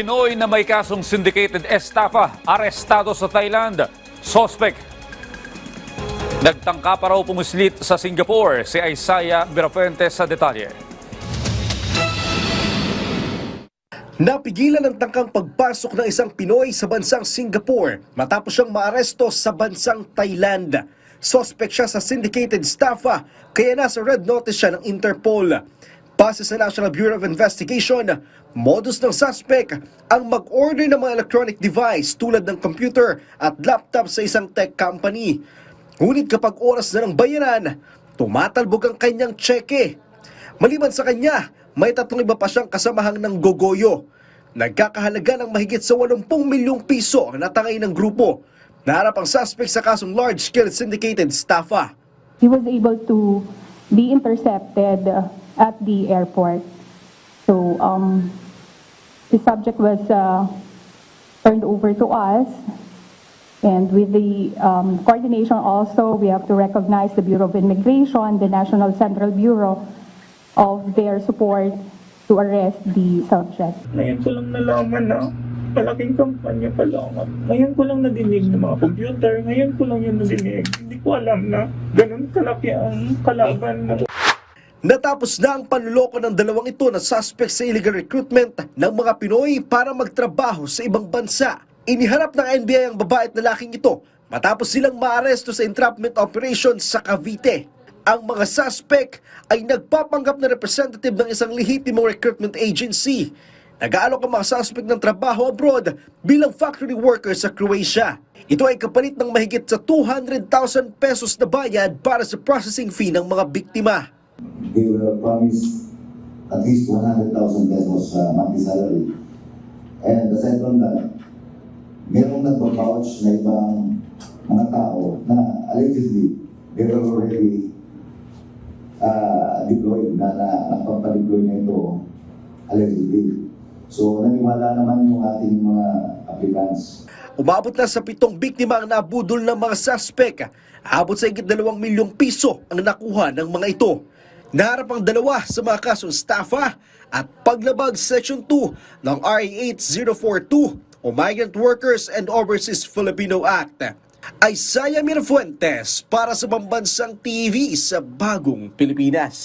Pinoy na may kasong syndicated estafa, arestado sa Thailand. Suspect. Nagtangka pa raw pumuslit sa Singapore si Isaiah Mirafuentes sa detalye. Napigilan ng tangkang pagpasok ng isang Pinoy sa bansang Singapore matapos siyang maaresto sa bansang Thailand. Suspect siya sa syndicated estafa kaya nasa red notice siya ng Interpol. Base sa National Bureau of Investigation, modus ng suspect ang mag-order ng mga electronic device tulad ng computer at laptop sa isang tech company. Ngunit kapag oras na ng bayaran, tumatalbog ang kanyang tseke. Maliban sa kanya, may 3 iba pa siyang kasamahang ng gogoyo. Nagkakahalaga ng mahigit sa 80 milyong piso ang natangay ng grupo. Naharap ang suspect sa kasong large-scale syndicated estafa. He was able to be intercepted at the airport. So the subject was turned over to us, and with the coordination also, we have to recognize the Bureau of Immigration, the National Central Bureau, of their support to arrest the subject. Ngayon ko lang nalaman na malaking kampanya pala. Ngayon ko lang nadinig ng mga computer, ngayon ko lang yun nadinig. Hindi ko alam na ganun kalaki ang kalaban mo. Natapos na ang panluloko ng dalawang ito na suspect sa illegal recruitment ng mga Pinoy para magtrabaho sa ibang bansa. Iniharap ng NBI ang babae at lalaking ito matapos silang maaresto sa entrapment operation sa Cavite. Ang mga suspect ay nagpapanggap na representative ng isang lehitimong recruitment agency. Nag-aalok ang mga suspect ng trabaho abroad bilang factory worker sa Croatia. Ito ay kapalit ng mahigit sa 200,000 pesos na bayad para sa processing fee ng mga biktima. They were promised at least 100,000 pesos monthly salary. And aside from that, merong nagpa-vouch na ibang mga tao na allegedly they were already deployed na nagpapadeploy na ito allegedly. So naniwala naman yung ating mga applicants. Umabot na sa 7 biktima ang nabudol ng mga suspect. Abot sa higit 2 milyong piso ang nakuha ng mga ito. Naharap ang dalawa sa mga kasong estafa at paglabag Section 2 ng RA 8042 o Migrant Workers and Overseas Filipino Act. Isaiah Mirafuentes para sa Pambansang TV sa Bagong Pilipinas.